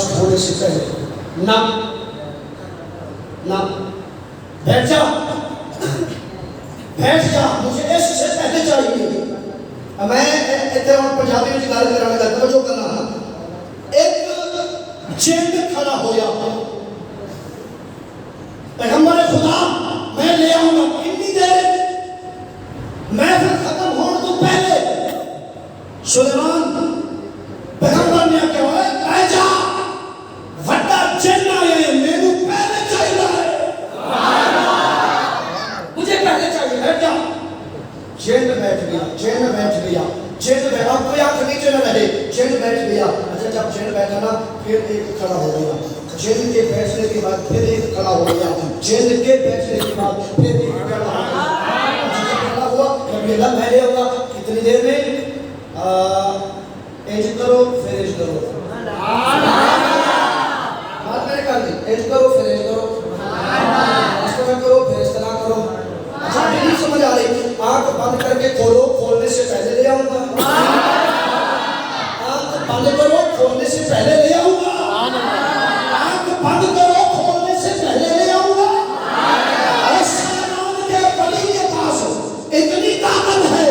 برداشت ہونے سے پہلے نہ بیٹھ جا مجھے اس سے پہلے چاہیے. میں اتنے پنجابی میں گل کرنے کا توجہ کرنا. ایک جند کھڑا ہویا پیغمبر خدا میں لے آؤں گا کتنی دیر محفل ختم ہونے تو پہلے سلیمان پیغمبر نے کہا ہے اے جا وڈا جن آیا ہے میرے پہلے چاہیے مجھے پہلے چاہیے. بیٹھ جا. جن بیٹھ گیا اب کوئی آنکھ نیچے نہ رہے. جن بیٹھ گیا. اچھا جب جن بیٹھا نا پھر ایک کھڑا ہو گیا. جن کے بیٹھنے کے بعد پھر ایک کھڑا ہو گیا. جن کے بیٹھنے کے بعد پھر ایک کھڑا ہو گیا. کھڑا ہوا جب یہ لمحہ لے ہوگا کتنی دیر میں ایج کرو پھر ایج کرو. بات میں نے کر دی. ایج کرو پھر ایج کرو. اس طرح کرو پھر اس طرح کرو. اچھا نہیں سمجھ آ رہی. آنکھ بند کر کے کھولو کھولنے سے پہلے لے آؤں گا. آنکھ بند کرو کھولنے سے پہلے لے آؤں گا. آنکھ بند کرو کھولنے سے پہلے لے آؤں گا. سلیمان کے ولی کے پاس اتنی طاقت ہے.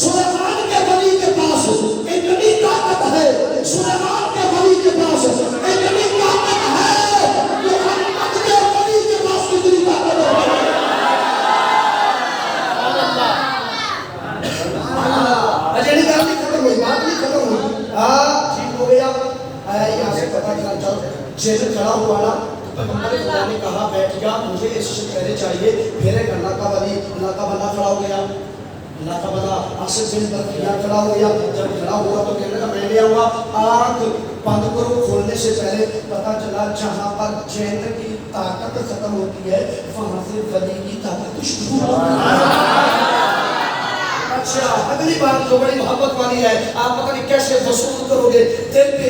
سلیمان کے ولی کے پاس اتنی طاقت ہے. سلیمان کے ولی کے پاس اتنی طاقت ہے. محمد کے ولی کے پاس اتنی طاقت ہے. اجنی گل نہیں ختم ہوئی. بات نہیں ختم ہوئی. ٹھیک ہو گیا. یہاں سے پتہ چلا چل جیل کھڑا ہوا نا پیغمبر خدا نے کہا بیٹھ گیا مجھے اس سے پہلے چاہیے. پھر ایک اللہ کا ولی اللہ کا بندہ کھڑا ہو گیا. اللہ کا بندہ عاصف بن برقیہ کھڑا ہو گیا. جب کھڑا ہوا تو کہنے لگا میں لے آؤں گا. آنکھ بند کرو کھولنے سے پہلے پتہ چلا جہاں پر جین کی طاقت ختم ہوتی ہے وہاں سے ولی کی طاقت شروع ہوتی ہے. اچھا اگلی بات جو بڑی محبت والی ہے. آپ پتہ نہیں کیسے وصول کرو گے دل پہ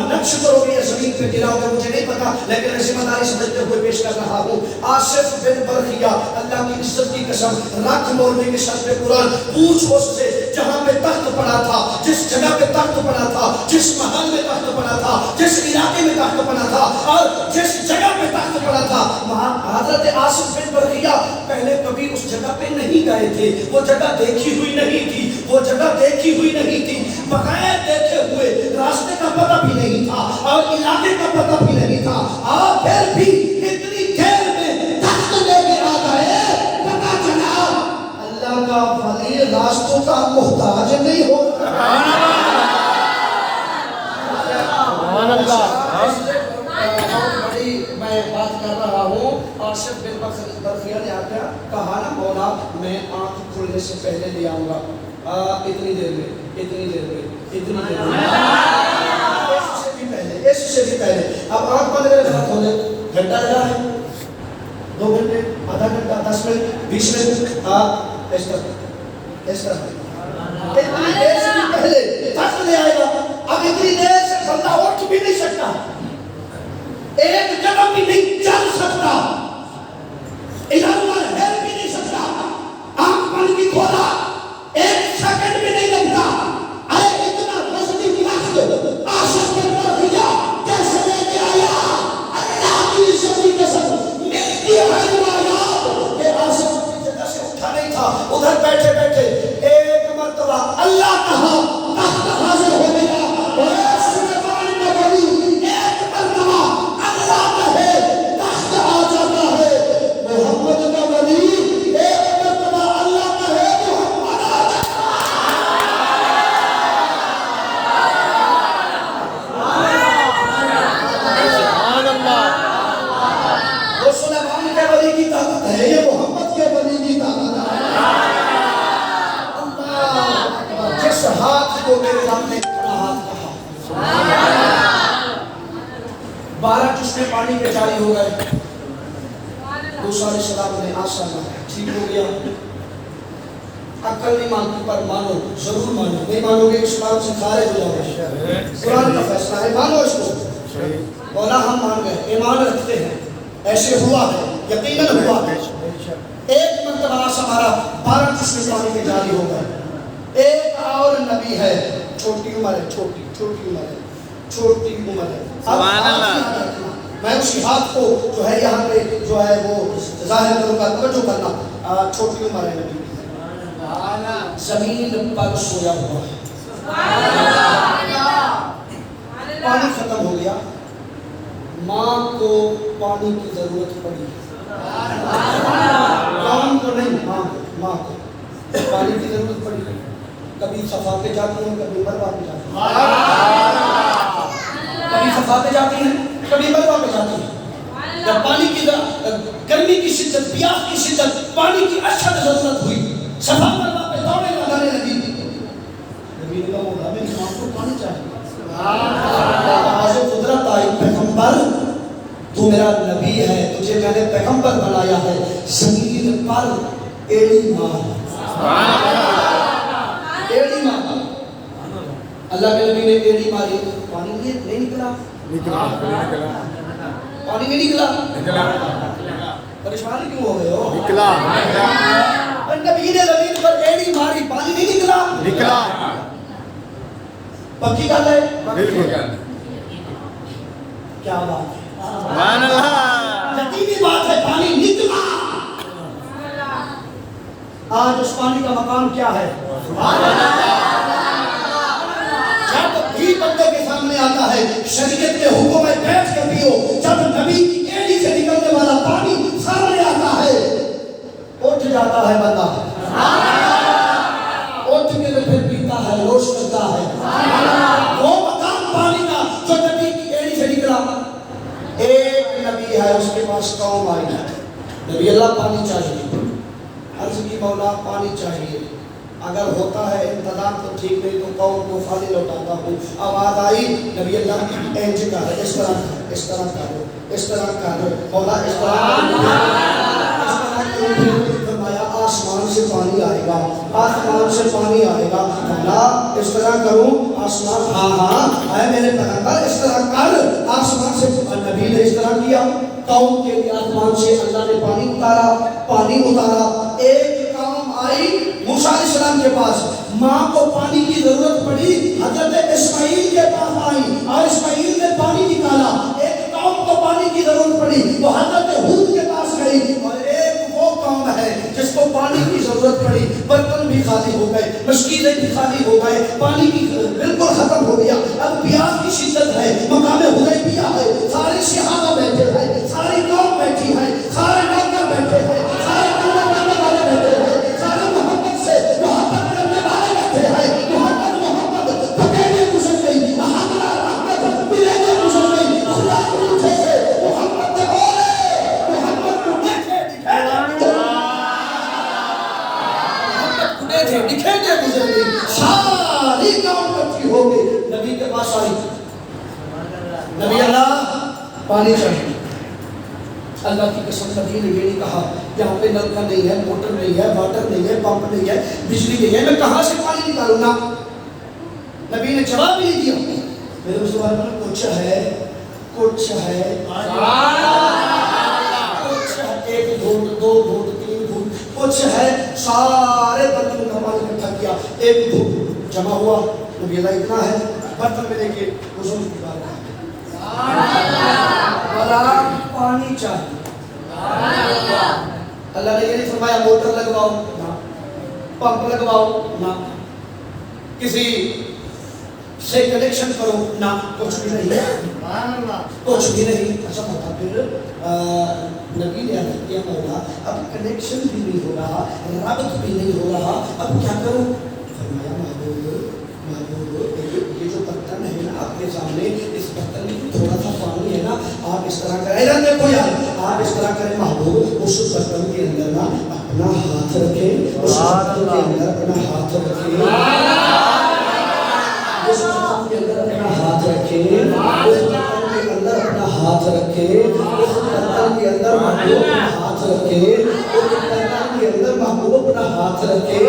نقش کرو گے یا زمین پہ گراؤ گے مجھے نہیں پتا لیکن میں ذمہ داری سمجھتے ہوئے پیش کر رہا ہوں. عاصف بن برقیہ اللہ کی عزت کی قسم رکھ مولوی کے سر پہ قرآن پوچھ اس سے جہاں پہ تخت پڑا تھا جس جگہ پہ تخت پڑا تھا جس محل میں تخت پڑا تھا جس علاقے میں تخت پڑا تھا اور جس جگہ پہ تخت پڑا تھا وہاں حضرت عاصف بن برقیہ پہلے کبھی اس جگہ پہ نہیں گئے تھے. وہ جگہ دیکھی ہوئی نہیں تھی. وہ جگہ دیکھی ہوئی نہیں تھی. بغیر دیکھے ہوئے راستے کا پتہ بھی نہیں تھا اور علاقے کا پتہ بھی نہیں تھا. اور پھر بھی اتنی دیر میں تخت لے کے آ گئے. پتہ چلا اللہ کا ولی راستوں کا محتاج نہیں ہوتا. سبحان اللہ. میں بات کر رہا ہوں. عاصف بن برقیہ نے آگیا کہا نا مولا میں آنکھ کھلنے سے پہلے لے آؤں گا. اتنی دیر میں اس سے بھی پہلے. اب آنکھ بند کرے بات ہونے گھنٹہ لگا ہے 2 گھنٹے آدھا گھنٹہ 10 منٹ 20 منٹ اس طرح اتنی دیر سے بھی پہلے تخت لے آئے گا. اب اتنی دیر سے بندہ اٹھ بھی نہیں سکتا. ایک قدم بھی نہیں چل سکتا. ادھر ادھر ہل بھی نہیں سکتا. آنکھ بند کی کھولا ایک سیکنڈ بھی نہیں لگتا. ارے اتنا وزنی تخت عاصف بن برقیہ کیسے لے کے آیا؟ اللہ کی عزت کی قسم ملتی ہے روایات کہ عاصف کی جگہ سے اٹھا نہیں تھا. ادھر بیٹھے بیٹھے ایک مرتبہ اللہ کہا تخت حاضر ہو گیا. سلیمان کا ولی ایک مرتبہ اللہ کہے تخت آ جاتا ہے. محمد کا ولی ایک مرتبہ اللہ کہے محمد آ جاتا ہے. وہ سلیمان کے ولی کی طاقت ہے یہ محمد کے ولی کی طاقت ہے. جس ہاتھ کو میرے رب نے کھڑا ہاتھ کہا 12 چشمے پانی کے جاری ہو گئے. موسیٰ علیہ السلام نے آسان ٹھیک ہو گیا. عقل نہیں مانتی پر مانو ضرور مانو. نہیں مانو گے اسلام سے خارج ہو جاؤ گے. قرآن کا فیصلہ ہے مانو اس کو. مولا ہم مان گئے ایمان رکھتے ہیں ایسے ہوا ہے یقیناً ہوا ہے. ایک مرتبہ آسا ہمارا 12 چشمے پانی کے جاری ہو گئے. ایک اور نبی ہے چھوٹی عمر ہے چھوٹی عمر ہے چھوٹی عمر ہے. سبحان اللہ. میں اسی ہاتھ کو جو ہے یہاں پہ جو ہے وہ ظاہر کروں گا. توجہ کرنا, چھوٹی عمر ہے نبی. زمین پر سویا ہوا ہے, پانی ختم ہو گیا, ماں کو پانی کی ضرورت پڑی. کام کو نہیں, ماں کو پانی کی ضرورت پڑی. کبھی صفا پہ جاتی ہیں, کبھی مروا پہ جاتی ہیں. کبھی صفا پہ جاتی ہیں, کبھی مروا پہ جاتی ہیں. جب پانی کی گرمی کی شدت, پیاس کی شدت, پانی کی اشد ضرورت ہوئی, صفا مروا پہ دوڑے لگانے لگی. نبی نے کہا مولا میری ماں کو پانی چاہیے. آواز قدرت آئی, پیغمبر تو میرا نبی ہے, تجھے میں نے پیغمبر بنایا ہے. زمین پر ایڑی مار, ایڑی مار. اللہ کے نبی نے ایڑی ماری, پانی نہیں نکلا. پانی نہیں نکلا. پریشان کیوں ہو گئے ہو؟ نکلا. نبی نے زمین پر ایڑی ماری, پانی نہیں نکلا. پکی گل ہے, کیا بات ہے, سبحان اللہ. یقینی بات ہے, پانی نکلا. آج اس پانی کا مقام کیا ہے؟ جب بھی بندے کے سامنے آتا ہے شریعت کے حکم میں بیٹھ کے پیو. جب نبی کی ایڑی سے نکلنے والا پانی سامنے آتا ہے, اٹھ جاتا ہے بندہ, اٹھ کے پھر پیتا ہے, روش کرتا ہے. وہ مقام پانی کا جو نبی کی ایڑی سے نکلا. ایک نبی ہے, اس کے پاس قوم آئی, نبی اللہ پانی چاہیے. عرض کی مولا پانی چاہیے, اگر ہوتا ہے انتظام تو ٹھیک, نہیں تو قوم کو پانی لوٹاتا ہوں. آواز آئی, نبی اللہ اینج کر, اس طرح کر, اس طرح کر, اس طرح کر, مولا اس طرح کر. فرمایا آسمان سے پانی آئے گا, آسمان سے پانی آئے گا. مولا اس طرح کروں, آسمان, ہاں اے میرے پیغمبر اس طرح کر. آسمان سے نبی نے اس طرح کیا. قوم کے لیے آسمان سے اللہ نے پانی اتارا, پانی اتارا. ایک قوم آئی موسیٰ علیہ السلام کے پاس, ماں کو پانی کی ضرورت پڑی, حضرت اسماعیل کے پاس آئی اور اسماعیل نے پانی نکالا. ایک قوم کو پانی کی ضرورت پڑی, وہ حضرت ہود کے پاس گئی. اور ایک وہ قوم ہے جس کو پانی کی ضرورت پڑی, برتن بھی خالی ہو گئے, مشکلیں بھی خالی ہو گئے, پانی کی بالکل ختم ہو گیا. اب پیاس کی شدت ہے, مقام حدیبیہ ہے, سارے صحابہ بیٹھے ہیں, ساری قوم بیٹھی ہے, سارے نوکر بیٹھے ہیں, سارے کرنے والے بیٹھے ہیں, سارے محبت سے محبت کرنے والے بیٹھے ہیں. محبت پکڑنے گزر گئی, محبت ملنے گزر گئی. خدا پوچھے سے محبت سے بولے, محبت کو دیکھے دکھے گزر گئی. ساری قوم اکٹھی ہو گئی, نبی کے پاس آئی. نبی اللہ پانی چاہیے. اللہ کی قسم نبی نے یہ نہیں کہا یہاں پہ نلکا نہیں ہے, موٹر نہیں ہے, واٹر نہیں ہے, پمپ نہیں ہے, بجلی نہیں ہے, میں کہاں سے پانی نکالوں گا. نبی نے جواب بھی نہیں دیا. میرے مسلمان پر کچھ ہے, کچھ ہے, کچھ ہے, ایک گھونٹ, دو گھونٹ, تین گھونٹ, کچھ ہے. سارے برتن کا پانی اکٹھا کیا, ایک گھونٹ جمع ہوا. نبی اللہ اتنا ہے, برتن میں لے کے غسل کی بات ہے. پانی چاہیے. اللہ نے یہ نہیں فرمایا موٹر لگواؤ, نہ پمپ لگواؤ, نہ کسی سے کنیکشن کرو, نہ کچھ بھی نہیں, کچھ بھی نہیں. اچھا ہوتا پھر نبی نے عرض کیا مولا اب کنیکشن بھی نہیں ہو رہا, ربط بھی نہیں ہو رہا, اب کیا کروں. فرمایا محبوب یہ جو برتن ہے نا آپ کے سامنے, اس برتن میں تھوڑا سا پانی ہے نا, آپ اس طرح کریں, دیکھو یار آپ اس طرح کریں محبوب, اس برتن کے اندر نا اپنا ہاتھ رکھیں, اس برتن کے اندر اپنا ہاتھ رکھیں, اس برتن کے اندر اپنا ہاتھ رکھیں, اس برتن کے اندر اپنا ہاتھ رکھیں, اس برتن کے اندر محبوب اپنا ہاتھ رکھیں, اس برتن کے اندر محبوب اپنا ہاتھ رکھیں.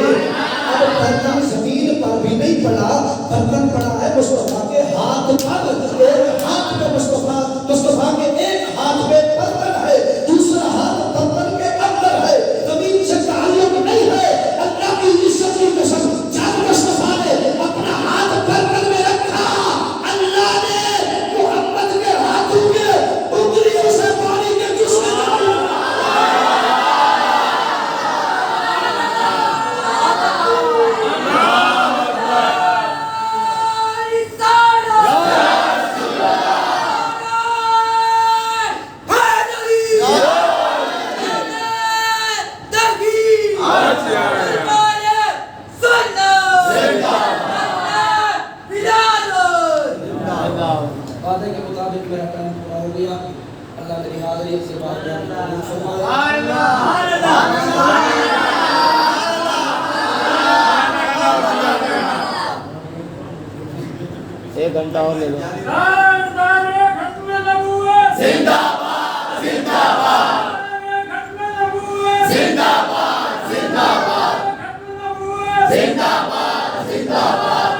اب برتن زمین پر بھی نہیں پڑا, برتن پڑا ہے مصطفیٰ کے ہاتھ پر. ایک ہاتھ پہ مصطفیٰ کے ایک ہاتھ پہ برتن ہے, دوسرا ہاتھ برتن کے اندر ہے. زمین سے تعلق نہیں ہے, اللہ کی عزت کی قسم. جب مصطفیٰ نے اپنا ہاتھ برتن میں رکھا, اللہ نے حاضریت سے بات کریں ایک گھنٹہ اور لے لو زندہ باد زندہ باد زندہ باد زندہ باد زندہ باد زندہ باد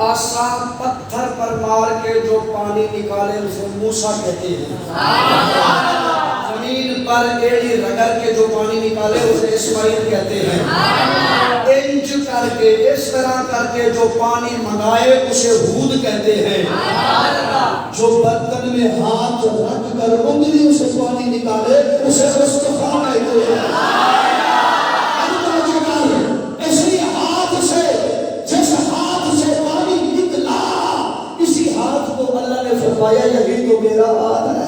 آسان پتھر پر مار کے جو پانی نکالے اسے موسیٰ کہتے ہیں، زمین پر ایڑی رگڑ کے جو پانی نکالے اسے اسماعیل کہتے ہیں، انج کر کے اس طرح کر کے جو پانی منگائے اسے ہود کہتے ہیں، جو برتن میں ہاتھ رکھ کر انگلیوں سے پانی نکالے اسے مصطفیٰ کہتے ہیں۔ اس لیے ہاتھ سے جس ہاتھ سے پانی نکلا اسی ہاتھ کو اللہ نے فرمایا یہی تو میرا ہاتھ ہے،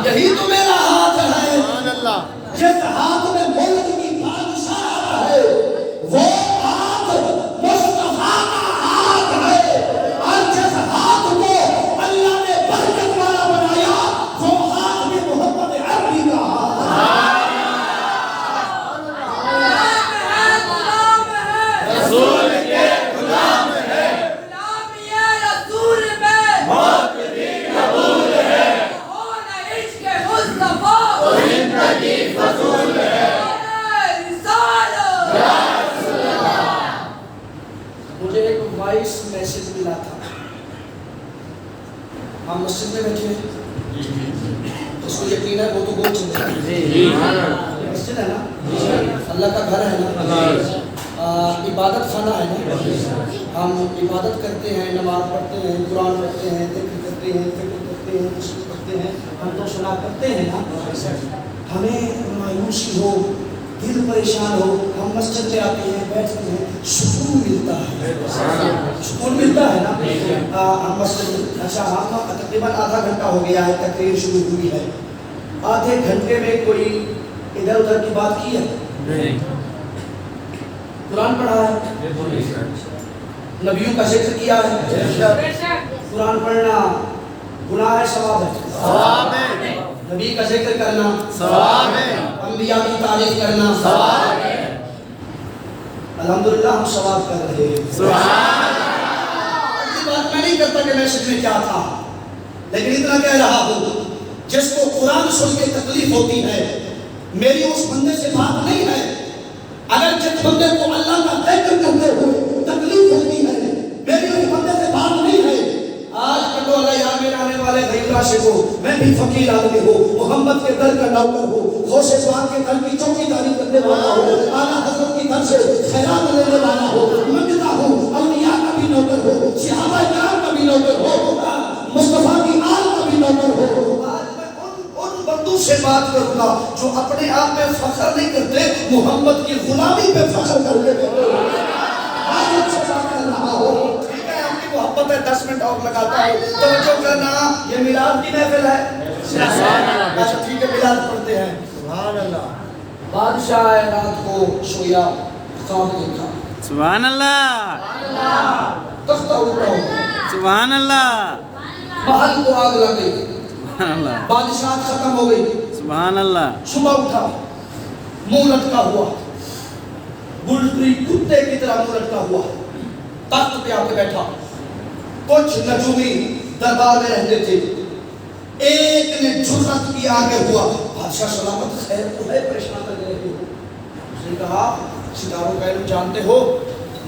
یہی تو میرا ہاتھ ہے۔ جس ہاتھ میں ملک کی بادشاہ ہے وہ ہاتھ مصطفیٰ کا ہاتھ ہے، اور جس ہاتھ کو اللہ نے برکت والا بنایا وہ ہاتھ میں محمد عربی کا ہاتھ ہے۔ رسول کے غلام ہے، غلامی رسول میں موت بھی قبول ہے، ہونا عشق مصطفیٰ تو زندگی فضول ہے۔ مجھے ایک وائس میسج ملا تھا، ہم مسجد میں بیٹھے ہیں، اس کو یقین ہے وہ تو بہت چلتا ہے، مسجد ہے نا، اللہ کا گھر ہے نا، عبادت خانہ ہے نا، ہم عبادت کرتے ہیں، نماز پڑھتے ہیں، قرآن پڑھتے ہیں، ذکر کرتے ہیں، فکر کرتے ہیں، تسبیح پڑھتے ہیں، ہم تو سنا کرتے ہیں نا۔ ہمیں مایوسی ہو، دل پریشان ہو، ہم مسجد میں آتے ہیں، بیٹھتے ہیں، سکون ملتا ہے، سکون ملتا ہے نا۔ ہم مسجد اچھا ہم تقریباً آدھا گھنٹہ ہو گیا ہے، تقریر شروع ہوئی ہے، آدھے گھنٹے میں کوئی ادھر ادھر کی بات کی ہے؟ قرآن پڑھا ہے، نبیوں کا ذکر کیا ہے، قرآن پڑھنا گناہ ہے ثواب ہے؟ ثواب ہے، نبی کا ذکر کرنا ثواب ہے، انبیاء کی تعریف کرنا ثواب ہے، الحمدللہ ہم ثواب کر رہے ہیں۔ سبحان یہ بات میں نہیں کرتا کہ میسج میں کیا تھا، لیکن اتنا کہہ رہا ہوں جس کو قرآن سن کے تکلیف ہوتی ہے، میری اس بندے سے بات نہیں ہے، اگر جس بندے کو اللہ کا ذکر کرتے ہوئے تکلیف ہوتی ہے میری اس بندے سے بات نہیں ہے۔ آج کٹو اللہ یہاں میں آنے والے غیب راشد ہو، میں بھی فقیر آدمی ہو، محمد کے در کا نوکر ہو، غوث پاک کے در کی چوکی داری کرنے والا ہو، اعلیٰ حضرت کی در سے خیرات لینے والا ہو، منگتا ہو، اولیاء کا بھی نوکر ہو، صحابہ کرام کا بھی نوکر ہو، مصطفیٰ کی آل کا بھی نوکر ہو۔ آج میں ان بندوں سے بات کروں گا جو اپنے آپ میں فخر نہیں کرتے، محمد کی غلامی پہ فخر کرتے ہیں۔ آج ان سے بات کر رہا ہوں، ٹھیک ہے، ہم کی محبت ہے، 10 منٹ اور لگاتا ہوں، توجہ کرنا، یہ میلاد کی محفل ہے، اچھا ٹھیک ہے، میلاد پڑھتے ہیں۔ سبحان اللہ۔ بادشاہ رات کو سویا، خواب دیکھا، سبحان اللہ، تختہ الٹا ہو گیا، سبحان اللہ، محل کو آگ لگ گئی، سبحان اللہ، بادشاہ ختم ہو گئی۔ سبحان اللہ، صبح اٹھا، منہ لٹکا ہوا، بلٹری کتے کی طرح منہ لٹکا ہوا، تخت پہ آ کے بیٹھا، کچھ نجومی دربار میں رہتے تھے، ایک نے جرأت کی آگے ہوا، بادشاہ سلامت خیر تو ہے، پریشان کر رہے ہو؟ اس نے کہا ستاروں کا علم جانتے ہو،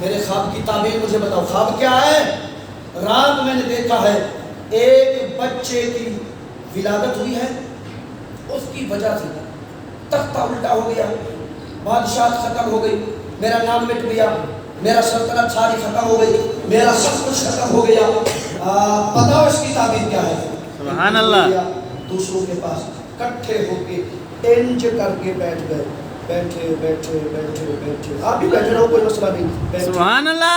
میرے خواب کی تعبیر مجھے بتاؤ، خواب کیا ہے؟ رات میں نے دیکھا ہے ایک بچے کی ولادت ہوئی ہے، اس کی وجہ سے تختہ الٹا ہو گیا، بادشاہ ختم ہو گئی، میرا نام مٹ گیا، میرا سلطنت ساری ختم ہو گئی، میرا سب کچھ ختم ہو گیا، بتاؤ اس کی تعبیر کیا ہے؟ سبحان اللہ۔ دوسروں کے پاس کٹھے ہو کے انج کر کے بیٹھ گئے، بیٹھے بیٹھے بیٹھے بیٹھے، آپ بھی بیٹھے رہو، کوئی مسئلہ نہیں، سبحان اللہ،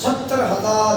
70,000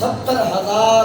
70,000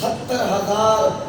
70,000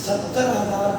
70,000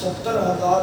70,000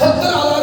70,000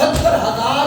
70,000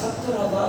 70,000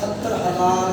70,000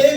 1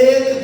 1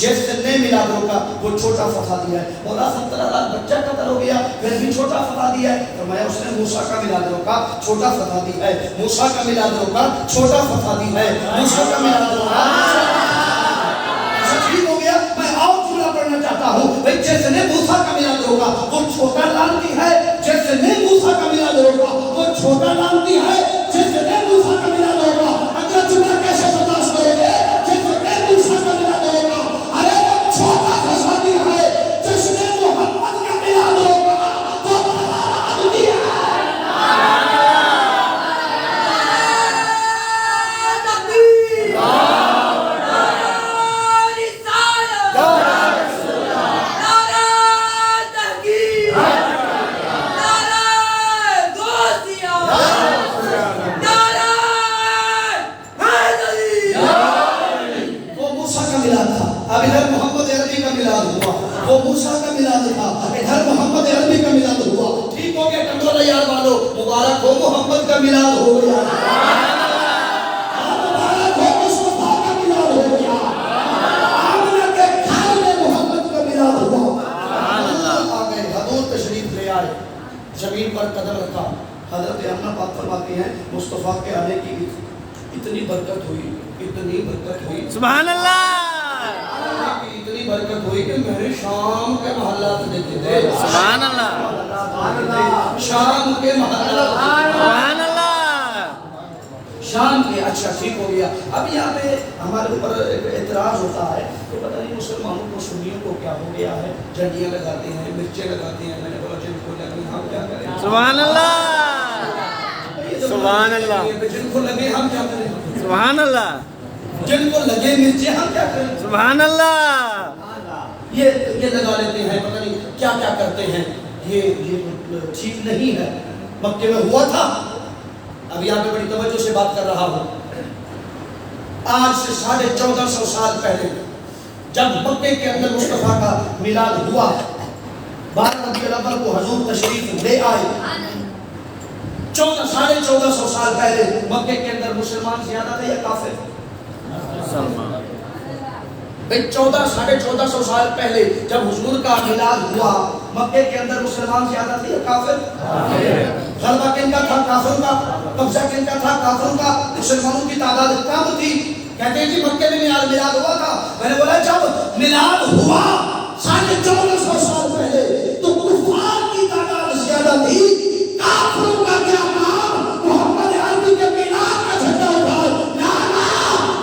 جس نے میلاد روکا وہ چھوٹا فتح دیا ہے. مولا 17,000 بچہ قتل ہو گیا پھر بھی چھوٹا فتح دیا ہے. فرمایا اس نے موسیٰ کا میلاد روکا چھوٹا فتح دیا ہے. موسیٰ کا میلاد روکا چھوٹا فتح دیا ہے. موسیٰ کا میلاد روکا ٹھیک ہو گیا. میں اور جملہ پڑھنا چاہتا ہوں بھئی جس نے موسیٰ کا میلاد روکا وہ چھوٹا لعنتی ہے. جس نے موسیٰ کا میلاد روکا وہ چھوٹا لعنتی ہے. جس نے موسیٰ کا میلاد روکا اگر جملہ کیسے برداشت کرو گے؟ جس نے موسیٰ کا میلاد روکا ارے وہ چھوٹا فسادی ہے. جس نے محمد کا میلاد روکا وہ لعنتی ہے. اب ادھر محمد عربی کا میلاد ہوا. وہ موسیٰ کا میلاد تھا ادھر محمد عربی کا میلاد ہوا. ٹھیک ہو گیا کنڈولا یار والو. مبارک ہو محمد کا میلاد ہو گیا. مبارک ہو مصطفیٰ کا میلاد ہو گیا. آمنہ کے گھر میں محمد کا میلاد ہوا. آ گئے حضور تشریف لے آئے زمین پر قدم رکھا. حضرت آمنہ پاک فرماتی ہیں مصطفیٰ کے آنے کی اتنی برکت ہوئی اتنی برکت ہوئی سبحان اللہ اتنی برکت ہوئی کہ میرے شام کے محلات دیتے تھے. سبحان اللہ شام کے محلات سبحان اللہ شام کے. اچھا ٹھیک ہو گیا. اب یہاں پہ ہمارے اوپر اعتراض ہوتا ہے کہ پتہ نہیں مسلمانوں کو سنیوں کو کیا ہو گیا ہے. جھنڈیاں لگاتے ہیں مرچیں لگاتے ہیں. میں نے بولا جن کو لگے ہم کیا کریں. سبحان اللہ سبحان اللہ جن کو لگے ہم کیا کریں. سبحان اللہ جن کو لگے مرچیں ہم کیا کریں. سبحان اللہ یہ لگا لیتے ہیں پتہ نہیں کیا کیا کرتے ہیں. یہ ٹھیک نہیں ہے. مکے میں ہوا تھا. اب یہاں پہ بڑی توجہ سے بات کر رہا ہوں. آج سے 1450 سال پہلے جب مکے کے اندر مصطفیٰ کا میلاد ہوا 12 ربیع الاول کو حضور تشریف لے آئے. 1450 سال پہلے مکے کے اندر مسلمان زیادہ تھے یا کافر؟ بھئی 1450 سال پہلے جب حضور کا میلاد ہوا مکے کے اندر مسلمان زیادہ تھے یا کافر؟ غلبہ کن کا تھا؟ کافر کا. قبضہ کن کا تھا؟ کافر کا. مسلمانوں کی تعداد کم تھی. کہتے ہیں جی مکے میں میلاد ہوا تھا. میں نے بولا جب میلاد ہوا 1450 سال پہلے تو کفار کی تعداد زیادہ تھی. کافروں کا کیا کام؟ محمد عربی کے میلاد کا جھنڈا اٹھایا. نا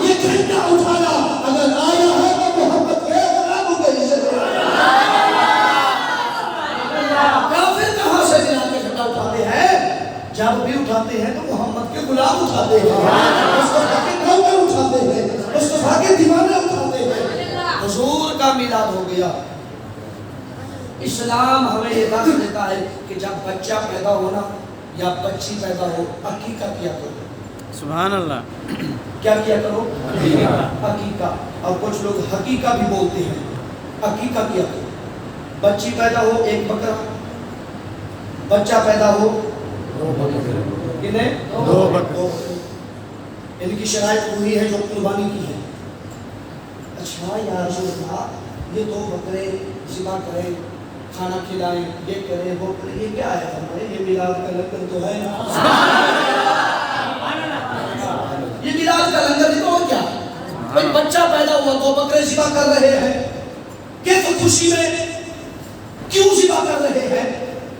یہ جھنڈا اٹھایا اگر آیا ہے تو محمد کے غلاموں کے حصے میں. کافر کہاں سے میلاد کا جھنڈا اٹھاتے ہیں؟ جب بھی اٹھاتے ہیں تو محمد کے غلام اٹھاتے ہیں. مصطفیٰ کے نوکر اٹھاتے ہیں. مصطفیٰ کے دیوانے اٹھاتے ہیں. حضور کا میلاد ہو گیا. اسلام ہمیں یہ بات دیتا ہے کہ جب بچہ پیدا ہونا یا بچی پیدا ہو عقیقہ کیا کرو. سبحان اللہ کیا کیا کرو؟ عقیقہ. اور کچھ لوگ حقیقہ بھی بولتے ہیں. عقیقہ کیا کرو. بچی پیدا ہو ایک بکرا. بچہ پیدا ہو کتنے؟ 2 بکرے. ان کی شرائط پوری ہے جو قربانی کی ہے. اچھا یا رسول اللہ یہ 2 بکرے ذبح کریں کھانا کھلائیں یہ کریں وہ کریں یہ کیا ہے؟ ہمارے یہ میلاد کا لنگر تو ہے نا. یہ میلاد کا لنگر ہی تو ہو کیا. کوئی بچہ پیدا ہوا 2 بکرے ذبح کر رہے ہیں. کس خوشی میں کیوں ذبح کر رہے ہیں؟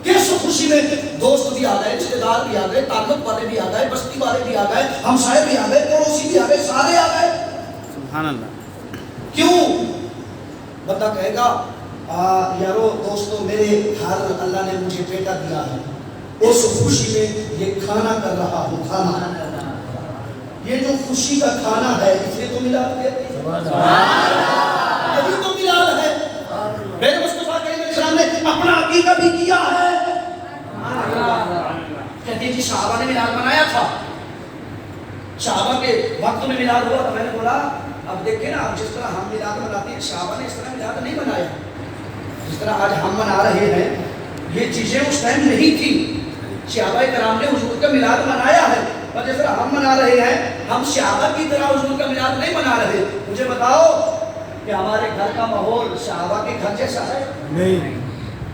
کس خوشی میں؟ دوست بھی آ گئے رشتے دار بھی آ گئے تعلق والے بھی آ گئے بستی والے بھی آ گئے ہمسائے بھی آ گئے پڑوسی بھی آ گئے سارے آ گئے. سبحان اللہ. کیوں؟ بندہ کہے گا یارو دوستو میرے گھر اللہ نے مجھے بیٹا دیا ہے اس خوشی میں یہ کھانا کر رہا ہوں. کھانا یہ جو خوشی کا کھانا ہے اس لیے تو میلاد کہتے ہیں. یہی تو میلاد ہے. میرے مصطفیٰ کریم علیہ السلام نے اپنا عقیقہ بھی کیا ہے. کہتے ہیں جی صحابہ نے میلاد منایا تھا. صحابہ کے وقت میں میلاد ہوا تو میں نے بولا اب دیکھیں نا اب جس طرح ہم میلاد مناتے ہیں صحابہ نے اس طرح میلاد نہیں منایا. جس طرح آج ہم منا رہے ہیں یہ چیزیں اس ٹائم نہیں تھی. صحابہ کرام نے حضور کا میلاد منایا ہے اور جس طرح ہم منا رہے ہیں ہم صحابہ کی طرح حضور کا میلاد نہیں منا رہے. مجھے بتاؤ کہ ہمارے گھر کا ماحول صحابہ کے گھر جیسا ہے؟ نہیں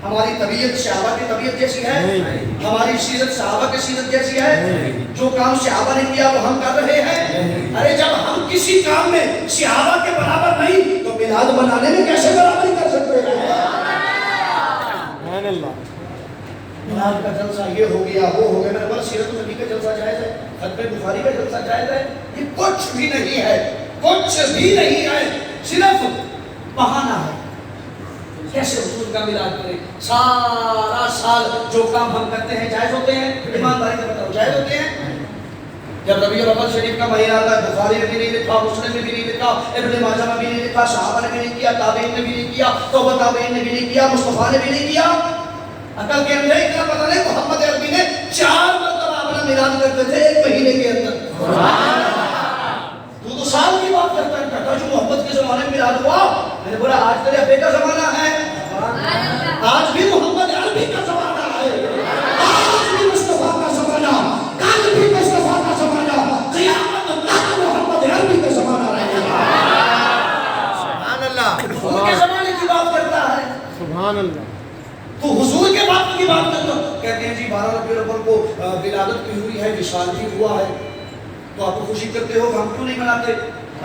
ہماری طبیعت صحابہ کی طبیعت جیسی ہے؟ نہیں۔ ہماری سیرت صحابہ کی سیرت جیسی ہے؟ نہیں۔ جو کام صحابہ نے کیا وہ ہم کر رہے ہیں؟ ارے جب ہم کسی کام میں صحابہ کے برابر نہیں تو میلاد منانے میں کیسے برابری کر سکتے ہیں؟ سبحان اللہ۔ میلاد کا جلسہ یہ ہو گیا وہ ہو گیا، میں نے بولا سیرت النبی کا جلسہ جائز ہے، ختم بخاری کا جلسہ جائز ہے؟ یہ کچھ بھی نہیں ہے، کچھ بھی نہیں ہے، صرف بہانہ ہے۔ کیسے حضور کا میلاد کریں؟ سارا سال جو کام ہم کرتے ہیں جائز ہوتے ہیں؟ ایمانداری سے بتاؤ جائز ہوتے ہیں؟ جب ربیع الاول شریف کا مہینہ آتا ہے، بخاری نے بھی نہیں لکھا، مسلم نے بھی نہیں لکھا، ابن ماجہ نے بھی نہیں لکھا، صحابہ نے بھی نہیں کیا، تابعین نے بھی نہیں کیا، توبہ تابعین نے بھی نہیں کیا، مصطفیٰ نے بھی نہیں کیا۔ عقل کے اندر اتنا پتہ نہیں محمد عربی نے 4 مرتبہ اپنا میلاد کرتے تھے ایک مہینے کے اندر۔ تو سال کی بات کرتا ہے، کہتا جو محمد کے زمانے میں میلاد ہوا، میں نے بولا آج تیرے ابے کا زمانہ ہے، آج بھی محمد عربی کا زمانہ ہے، آج بھی مصطفیٰ کا زمانہ، کل بھی مصطفیٰ کا زمانہ، قیامت تک محمد عربی کا زمانہ رہے گا۔ سبحان اللہ۔ حضور کے زمانے کی بات کرتا ہے سبحان اللہ۔ تو حضور کے بات کی بات کرتا ہوں، کہتے ہیں جی 12 ربیع الاول کو ولادت کی ہوئی ہے، وصال بھی ہوا ہے، تو آپ خوشی کرتے ہو، ہم کیوں نہیں مناتے؟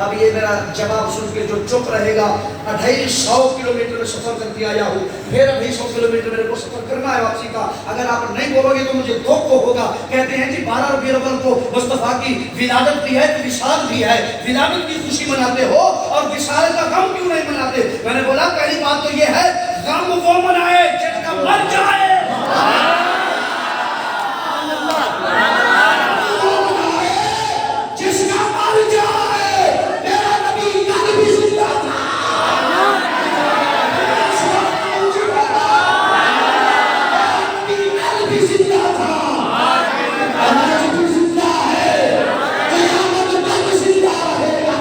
اب یہ میرا جواب سن کے جو چپ رہے گا، 250 کلومیٹر میں سفر کر کے آیا ہوں، پھر 250 کلومیٹر میرے کو سفر کرنا ہے واپسی کا، اگر آپ نہیں بولو گے تو مجھے دکھ ہوگا۔ کہتے ہیں جی 12 ربیع الاول کو مصطفیٰ کی ولادت بھی ہے تو وصال بھی ہے، ولادت کی خوشی مناتے ہو اور وصال کا غم کیوں نہیں مناتے؟ میں نے بولا پہلی بات تو یہ ہے غم وہ منائے جس کا مر جائے، جس کا مر جائے۔ میرا نبی کل بھی زندہ تھا، نبی کل بھی زندہ تھا، آج بھی زندہ ہے، قیامت تک زندہ رہے گا۔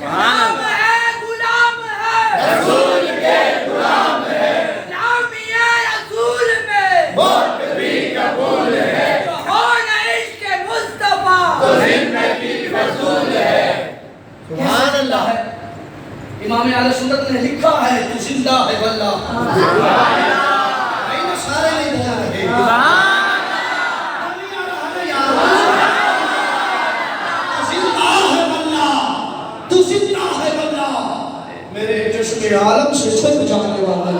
غلام ہے، غلام ہے، رسول کے غلام ہے، غلامی ہے رسول میں، موت بھی قبول ہے، تو ہو نہ عشق مصطفیٰ، تو زندگی رسول ہے۔ سبحان اللہ ہے۔ امام اہل سنت نے لکھا ہے تو زندہ ہے واللہ، نہیں نا سارے نہیں بول رہے، نہیں آ رہا ہے یار، تو زندہ ہے واللہ، تو زندہ ہے واللہ، میرے چشم عالم سے چھپ جانے والا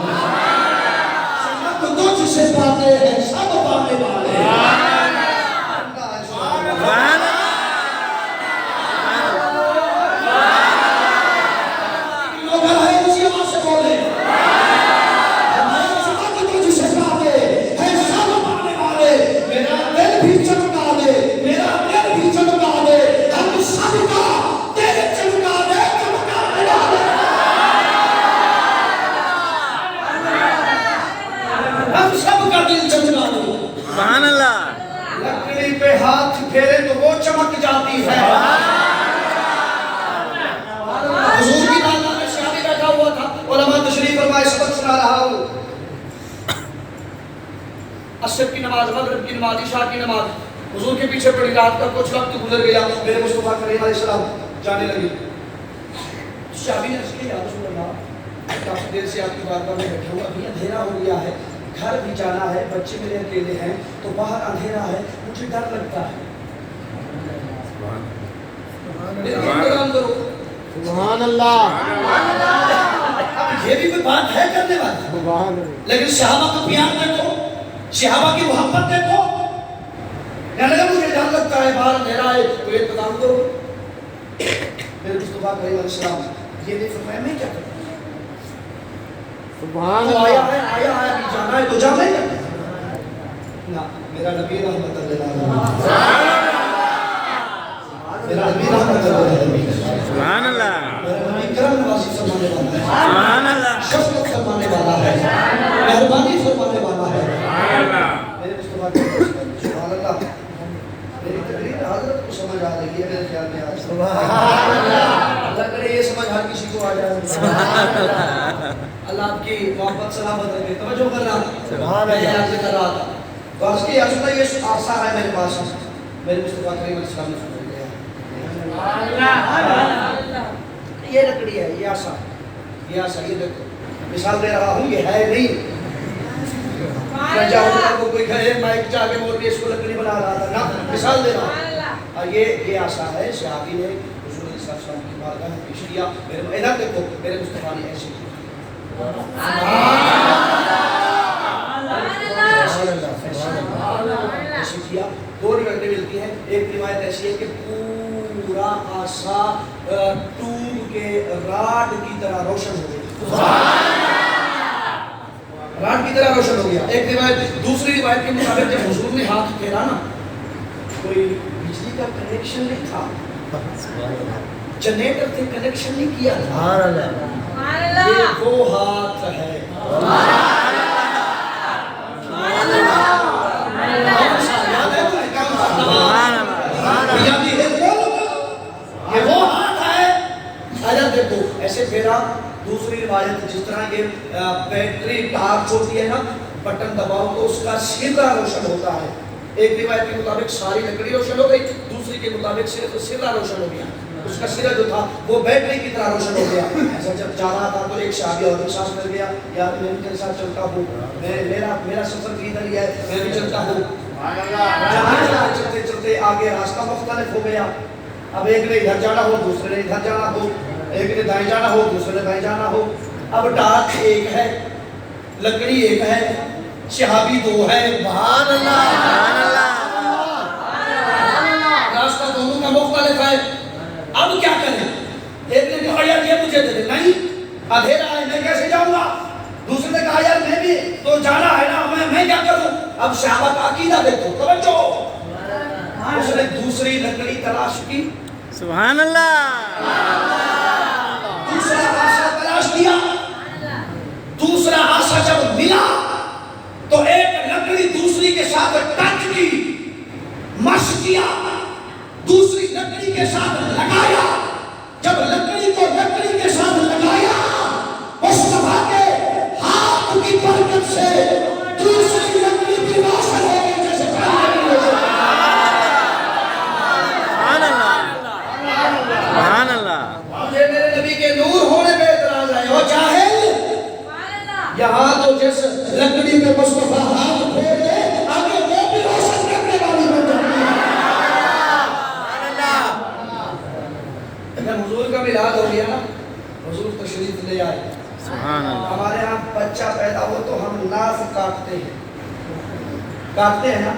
سب تجھ سے پاتے ہیں سب پانے والے۔ سبحان اللہ۔ اگر ہے اسی آواز سے بولے، ہمارے سب تجھ سے پاتے ہیں سب پانے والے، میرا دل بھی چمکا دے، میرا دل بھی چمکا دے، ہم سب کا دل چمکا دے، چمکانے والے، ہم سب کا دل چمکا دے۔ سبحان اللہ۔ لکڑی پہ ہاتھ پھیرے تو وہ چمک جاتی ہے۔ حضور کی دادا میں شادی بیٹھا ہوا تھا، علماء تشریف فرمائے، سبق سنا رہا ہوں، عصر کی نماز، مغرب کی نماز، عشاء کی نماز، حضور کے پیچھے پڑی، رات کا کچھ وقت گزر گیا، میرے مصطفیٰ کریم علیہ السلام جانے لگی۔ شابی نے اس کی یا رسول اللہ کافی دیر سے آپ کی بارگاہ میں بیٹھا ہوں، ابھی اندھیرا ہو گیا ہے، گھر بھی جانا ہے، بچے میرے اکیلے ہیں، تو باہر اندھیرا ہے، مجھے ڈر لگتا ہے، میرا انتظام کرو۔ سبحان اللہ۔ اب یہ بھی کوئی بات ہے کرنے والی، سبحان اللہ۔ لیکن صحابہ کا پیار دیکھو، صحابہ کی محبت دیکھو، کہنے لگا مجھے ڈر لگتا ہے، باہر اندھیرا ہے، تو انتظام کرو۔ میرے مصطفیٰ کریم علیہ السلام یہ نہیں فرمایا میں کیا کروں، سبحان تو آیا اللہ۔ ہے ابھی جانا ہے تو جانا ہے نا، میرا نبی رحمت اللہ میرا نبی رحمت اللہ، سبحان اللہ۔ میرا نبی کرم نوازی فرمانے والا ہے، سبحان اللہ۔ شفقت فرمانے والا ہے، مہربانی فرمانے والا ہے۔ میرے مصطفیٰ سبحان اللہ، میری تقریر حضرت کو سمجھ آ رہی ہے میرے خیال میں آج۔ سبحان اللہ۔ اللہ کرے یہ سمجھ ہر کسی کو آ جائے۔ اللہ آپ کی محبت سلامت رکھے، توجہ کرنا، سبحان اللہ۔ میں آپ سے کر رہا تھا تو اس کی اصل یہ عرصہ ہے میرے پاس، میرے مصطفیٰ کریم علیہ السلام نے فرمایا یہ لکڑی ہے، یہ آسا، یہ آسا، یہ دیکھو مثال دے رہا ہوں، یہ ہے نہیں میں جاؤں کو کوئی کہے مائک چاہ کے بول کے اس کو لکڑی بنا رہا تھا نا، مثال دے رہا ہوں۔ اور یہ آسا ہے، صحابی نے حضور صلی اللہ علیہ وسلم کی بارگاہ میں پیش کیا، میرے ادھر دیکھو میرے مصطفیٰ نے ایسے کیا، ایسے کیا۔ دو روایتیں ملتی ہیں، ایک روایت ایسی ہے کہ پورا آسا ٹوب کے راڈ کی طرح روشن ہو گیا، راڈ کی طرح روشن ہو گیا۔ ایک روایت، دوسری روایت کے مطابق جب حضور نے ہاتھ پھیرا نا، کوئی بجلی کا کنیکشن نہیں تھا، جنریٹر سے کنیکشن نہیں کیا تھا، یہ وہ ہاتھ ہے، یہ وہ ہاتھ ہے۔ اگر دیکھو ایسے پھیرا، دوسری روایت جس طرح یہ بیٹری ٹارچ ہوتی ہے نا، بٹن دباؤ تو اس کا سرا روشن ہوتا ہے، ایک روایت کے مطابق ساری لکڑی روشن ہو گئی، دوسری کے مطابق صرف سرا روشن ہو گیا، اس کا سرا جو تھا وہ بیٹری کی طرح روشن ہو گیا۔ ایسا جب جا رہا تھا تو ایک صحابی اور ایک ساتھ مل گیا، یار میں ان کے ساتھ چلتا ہوں، میرا سفر بھی ادھر ہی ہے، میں بھی چلتا ہوں۔ جہاں چلتے چلتے آگے راستہ مختلف ہو گیا، اب ایک نے ادھر جانا ہو، دوسرے نے ادھر جانا ہو، ایک نے دائیں جانا ہو، دوسرے نے بائیں جانا ہو۔ اب ٹارچ ایک ہے، لکڑی ایک ہے، صحابی دو ہے، سبحان اللہ، راستہ دونوں کا مختلف ہے۔ اب کیا کریں؟ ایک نے کہا یار یہ مجھے دے دے، نہیں اندھیرا ہے میں کیسے جاؤں گا، دوسرے نے کہا یار میں بھی تو جانا ہے نا، میں کیا کروں؟ اب صحابہ کا عقیدہ دیکھو، توجہ، اس نے دوسری لکڑی تلاش کی، سبحان اللہ، دوسرا آسا تلاش کیا، دوسرا آسا جب ملا تو ایک لکڑی دوسری کے ساتھ ٹچ کی، مش کیا، دوسری لکڑی کے ساتھ لگایا، جب لکڑی کو لکڑی کے ساتھ لگایا، مصطفیٰ کے ہاتھ کی برکت سے دوسری لکڑی کی روشن ہو گئی جیسے پہلے کی روشن۔ سبحان اللہ، مجھے میرے نبی کے نور ہونے پہ اعتراض آئے، او جاہل، یہاں تو جس لکڑی میں مصطفیٰ ہاتھ پھیر دے آگے وہ بھی روشن کرنے والی بن جاتی ہے۔ حضور کا میلاد ہو گیا نا، حضور تشریف لے آئے، سبحان اللہ، ہمارے ہاں بچہ پیدا ہو تو ہم ناف کاٹتے ہیں نا،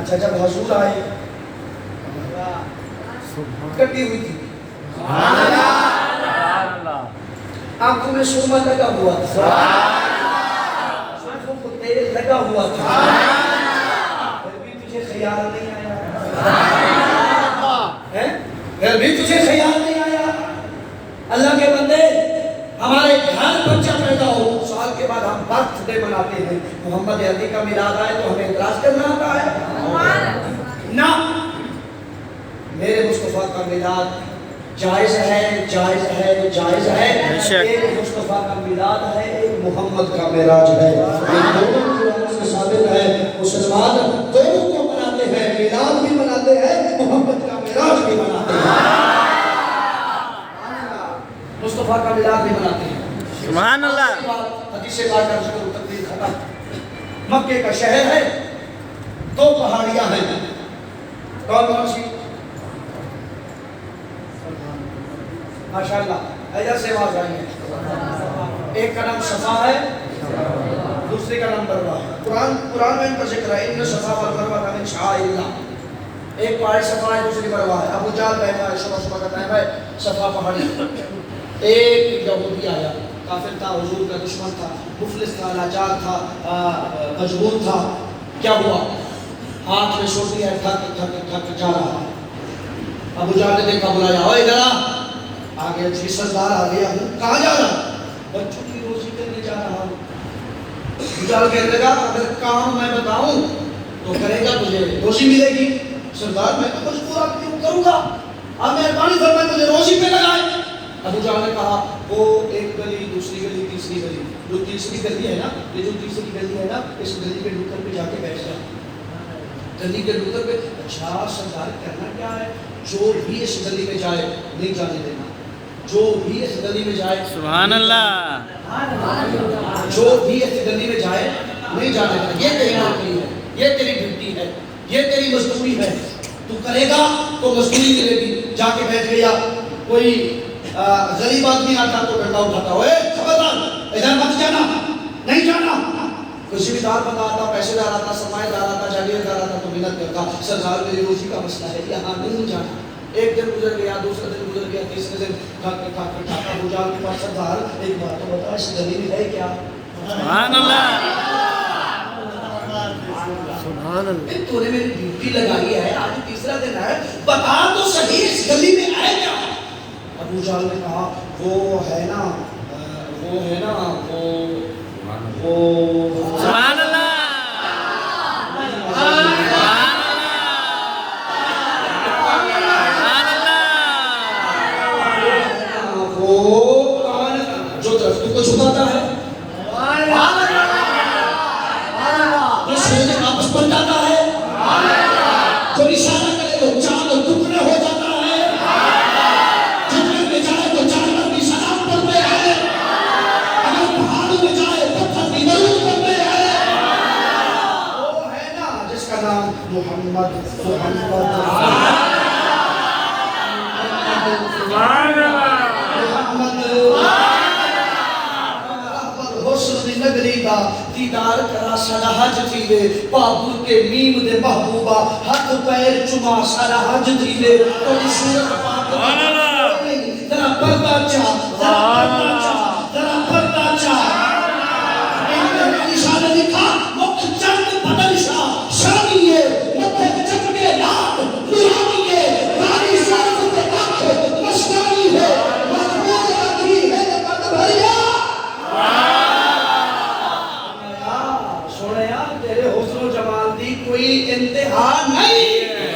اچھا جب حضور آئے کٹی ہوئی تھی، آنکھوں میں سرما لگا ہوا تھا، آنکھوں کو تیل لگا ہوا تھا، پھر بھی تجھے خیال نہیں آیا، پھر بھی تجھے خیال نہیں آیا۔ اللہ کے بندے، ہمارے گھر بچہ پیدا ہو، سال کے بعد ہم برتھ ڈے مناتے ہیں، محمد علی کا میلاد آئے تو ہمیں اعتراض کرنا آتا ہے نہ، میرے مصطفیٰ کا میلاد جائز ہے، جائز ہے، جائز ہے، ایک مصطفیٰ کا میلاد ہے، ایک محمد کا معراج ہے، یہ دونوں قرآن سے ثابت ہے، مسلمان دونوں کو مناتے ہیں، میلاد بھی مناتے ہیں، محمد کا معراج بھی مناتے ہیں، مصطفیٰ کا میلاد بھی مناتے ہیں۔ سبحان اللہ، حدیث پاک کا ذکر تقریر ختم۔ مکے کا شہر ہے، دو پہاڑیاں ہیں، کون کون سی؟ ماشاءاللہ ادھر سے آواز آئی ہے، ایک کا نام صفا ہے، دوسری کا نام مروہ ہے، قرآن میں ان کا ذکر ہے، ان صفا والمروہ من شعائر اللہ، ایک پہاڑی صفا ہے، دوسری مروہ ہے، ابو جہل بیٹھا ہے، صبح کا ٹائم ہے، صفا پہاڑی، ایک یہودی آیا، کافر تھا، حضور کا دشمن تھا، مفلس تھا، لاچار تھا، مجبور تھا، کیا ہوا؟ ہاتھ میں سوٹی ہے، تھک تھک تھک جا رہا ہے، ابو جہل نے دیکھا، بلایا، اوے ادھر آ، آگے جی سردار آ گیا ہوں، کہاں جا رہا ہوں؟ بچوں کی روزی کرنے جا رہا ہوں۔ بجال کہنے لگا اگر کام میں بتاؤں تو کرے گا، تجھے روزی ملے گی۔ سردار میں تو مجبور آپ کیوں کروں گا، آپ مہربانی فرمائیں مجھے روزی پہ لگائیں۔ ابو جہل نے کہا وہ ایک گلی، دوسری گلی، تیسری گلی، جو تیسری گلی ہے نا، یہ جو تیسری گلی ہے نا، اس گلی کے نکل پہ جا کے بیٹھ جا، گلی کے نکل پہ۔ اچھا سردار کرنا کیا ہے؟ جو بھی اس گلی میں جائے نہیں جانے دینا، جو بھی اس گلی میں جائے سبحان اللہ جو بھی اس گلی میں جائے نہیں جانے کا. یہ تیری نوکری ہے, یہ تیری ڈیوٹی ہے, یہ تیری مزدوری ہے. تو کرے گا تو مزدوری ملے گی. جا کے بیٹھ گیا کوئی غریب آدمی آتا تو ڈنڈا اٹھاتا, اوے خبردار ادھر مت جانا, نہیں جانا. کوئی ذمہ دار بندہ آتا, پیسے دار آتا, سرمایہ دار آتا, جاگیردار آتا تو منت کرتا, سرکار میری روزی کا مسئلہ ہے, یہاں نہیں جانا. ایک دن گزر گیا, دوسرا دن گزر گیا, تیسرے دن کھاتا گزار کے پاس سرکار ایک بات تو بتا, اس گلی میں ہے کیا؟ سبحان اللہ تو نے میری ڈیوٹی لگائی ہے, آج تیسرا دن ہے, بتا تو صحیح اس گلی میں ہے کیا؟ ابو جہل نے کہا وہ ہے نا سبحان اللہ جو درختوں کو چھپاتا ہے, جو سورج واپس بن جاتا ہے, جو اشارہ کرے تو چاند ٹکڑے ہو جاتا ہے, جنگل میں جائے تو جانور بھی سلام کرتے ہیں, اگر پہاڑوں میں جائے پتھر بھی درود کرتے ہیں. وہ ہے نا جس کا نام محمد نگری دا دیدار کرا سڑا حج تھیوے, بابور کے میم دے محبوبہ ہاتھ پیر چما سڑا حج تھیوے. توڑی صورت پاک ذرا پردہ چاہ, ذرا پردہ چاہ. نشان لکھا مکھ چند بدل شاہ, شامیے مکھ چکے یاد نورانی ہے, رانی صورت پہ آنکھ مشکانی ہے, مجبور رکھی ہے قد بھریا. تیرے حسن و جمال دی کوئی انتہا نہیں,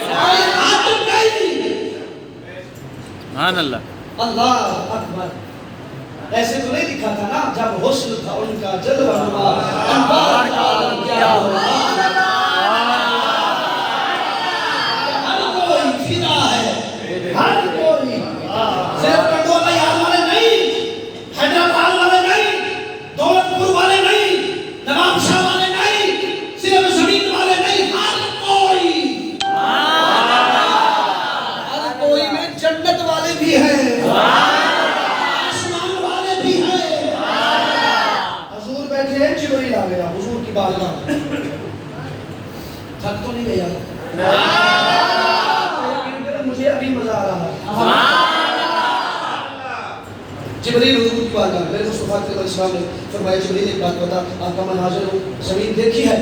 کوئی حد نہیں. سبحان اللہ اللہ اکبر. ایسے تو نہیں لکھا تھا نا, جب حسن تھا ان کا جلوہ نما, انوار کا عالم کیا ہوا. ہر کوئی فدا ہے, ہر کوئی. صرف کنڈولا یار والے نہیں, حیدرآباد والے نہیں, دولت پور والے نہیں, نواب شاہ والے نہیں, صرف زمین والے نہیں, ہر کوئی میں جنت والے بھی ہیں, آسمان والے بھی ہیں. حضور بیٹھے ہیں, جبریل آ گیا حضور کی بارگاہ میں. تھک تو نہیں گیا, مجھے ابھی مزہ آ رہا ہے. جبریل حضور کی بارگاہ میں, میرے مصطفیٰ علیہ السلام نے فرمایا جبریل ایک بات بتا, آپ کا من حاضر ہوں. زمین دیکھی ہے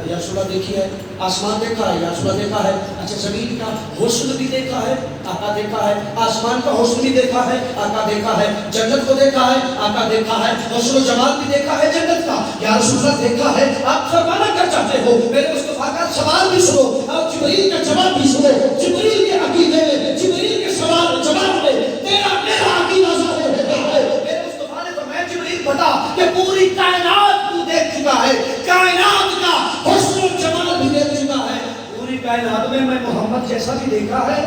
یا رسول اللہ دیکھی ہے, آسمان دیکھا ہے یا رسول اللہ دیکھا ہے. اچھا زمین کا حسن بھی دیکھا ہے, آقا دیکھا ہے, آسمان کا حسن بھی دیکھا ہے, آقا دیکھا ہے, جنت کو دیکھا ہے, آقا دیکھا ہے, حسن و جمال بھی دیکھا ہے جنت کا, یا رسول اللہ دیکھا ہے. آپ فرمانا کیا چاہتے ہو؟ میرے مصطفیٰ کا سوال بھی سنو اور جبریل کا جواب بھی سنو. جبریل کے عقیدے میں, جبریل کے سوال جواب میں تیرا میرا عقیدہ ظاہر ہوتا ہے. میرے مصطفیٰ نے فرمایا جبریل بتا کہ پوری کائنات کو دیکھ چکا ہے, کائنات کا حسن و جمال بھی دیکھ چکا ہے. پوری کائنات میں محمد جیسا بھی دیکھا ہے.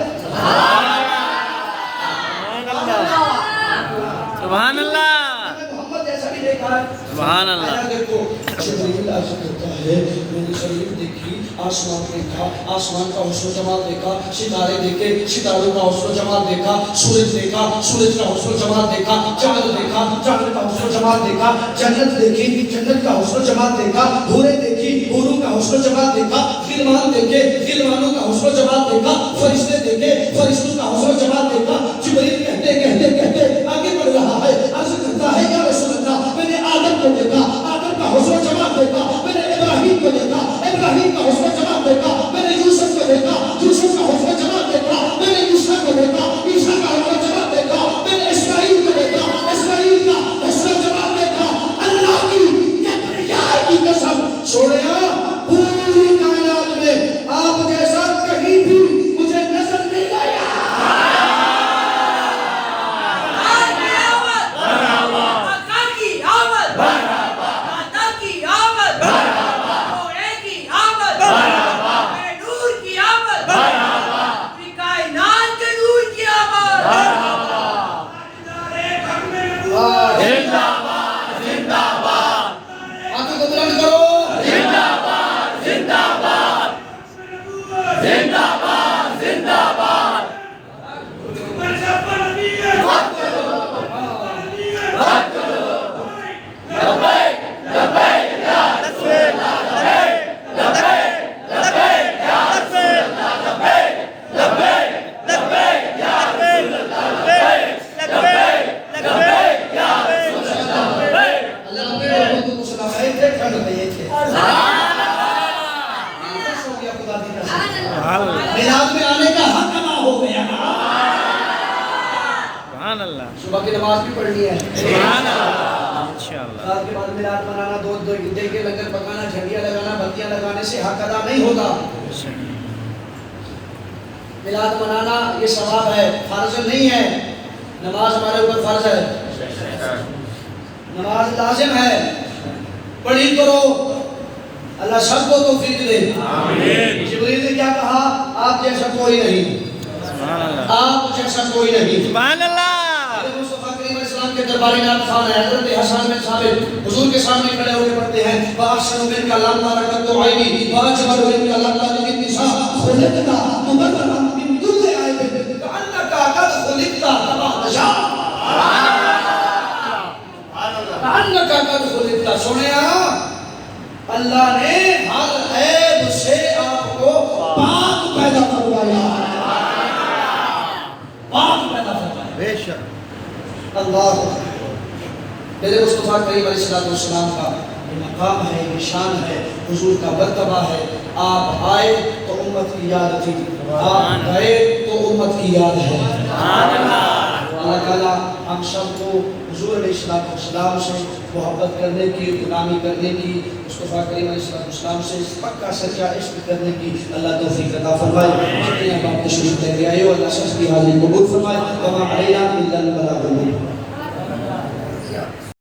سبحان اللہ محمد جیسا بھی دیکھا ہے. سبحان اللہ. دیکھو جبریل عرض کرتا ہے, میں نے زمین دیکھی, آسمان دیکھا, آسمان کا حسن و جمال دیکھا, ستارے دیکھے, ستاروں کا حسن و جمال دیکھا, سورج دیکھا, سورج کا حسن و جمال دیکھا, چاند دیکھا, چاند کا حسن و جمال دیکھا, جنت دیکھی, جنت کا حسن و جمال دیکھا, حوریں دیکھی, حوروں کا حسن و جمال دیکھا, غلمان دیکھے, غلمانوں کا حسن و جمال دیکھا, فرشتے دیکھے, فرشتوں کا حسن و جمال دیکھا. جبریل کہتے کہتے کہتے آگے بڑھ رہا ہے, عرض کرتا ہے یا رسول اللہ, میں نے آدم کو دیکھا, آدم کا حسن و جمال دیکھا, میں نے ابراہیم کو دیکھا, ابراہیم کا حسن و جمال دیکھا, میں نے یوسف کو دیکھا, یوسف کا حسن و جمال دیکھا, میں نے عیسیٰ کو دیکھا, عیسیٰ کا حسن و جمال دیکھا, میں نے اسماعیل کو دیکھا, اسماعیل کا حسن و جمال دیکھا. اللہ کی کبریائی کی قسم, چھوڑیا پوری کائنات میں آپ جیسا کہیں بھی مجھے نظر نہیں آیا. صبح کی نماز بھی پڑھنی ہے سبحان اللہ انشاءاللہ رات کے بعد میلاد منانا دودھ دے کے لنگر پکانا جھنڈیاں لگانا بتیاں لگانے سے حق ادا نہیں ہوتا میلاد منانا یہ ثواب ہے فرض نہیں ہے نماز ہمارے اوپر فرض ہے نماز لازم ہے پڑھی کرو اللہ سب کو توفیق دے آمین جبریل نے کیا کہا آپ جیسا کوئی نہیں سبحان اللہ آپ جیسا کوئی نہیں سبحان اللہ مصطفیٰ کریم علیہ السلام کے درباری نعت خوان ہے حضرت حسن بن ثابت حضور کے سامنے کھڑے ہو کے پڑھتے ہیں وَأَحْسَنُ مِنْكَ لَمَّا رَكَبْتُ عَيْنِي وَأَجْمَلُ مِنْكَ لَمَّا لِلنِّسَاءِ خُلِقْتَ مُبَرَّأً مِنْ كُلِّ عَيْبٍ كَأَنَّكَ قَدْ خُلِقْتَ كَمَا تَشَاءُ كَأَنَّكَ قَدْ خُلِقْتَ سنیا اللہ نے ہر عیب سے آپ کو پاک پیدا فرمایا پاک پیدا فرمایا بے شک اللہ میرے مصطفیٰ کریم علیہ السلام کا یہ مقام ہے یہ شان ہے حضور کا مرتبہ ہے آپ آئے تو امت کی یاد تھی آپ گئے تو امت کی یاد ہے اللہ تعالیٰ ہم سب کو حضور علیہ السلام سے محبت کرنے کی غلامی کرنے کی مصطفیٰ کریم علیہ السلام سے پکا سچا عشق کرنے کی اللہ توفیق عطا فرمائے جتنے ہم آپ تشریف لے کے آئے ہو اللہ سچ کی حاضری قبول فرمائے وما علینا الا البلاغ المبین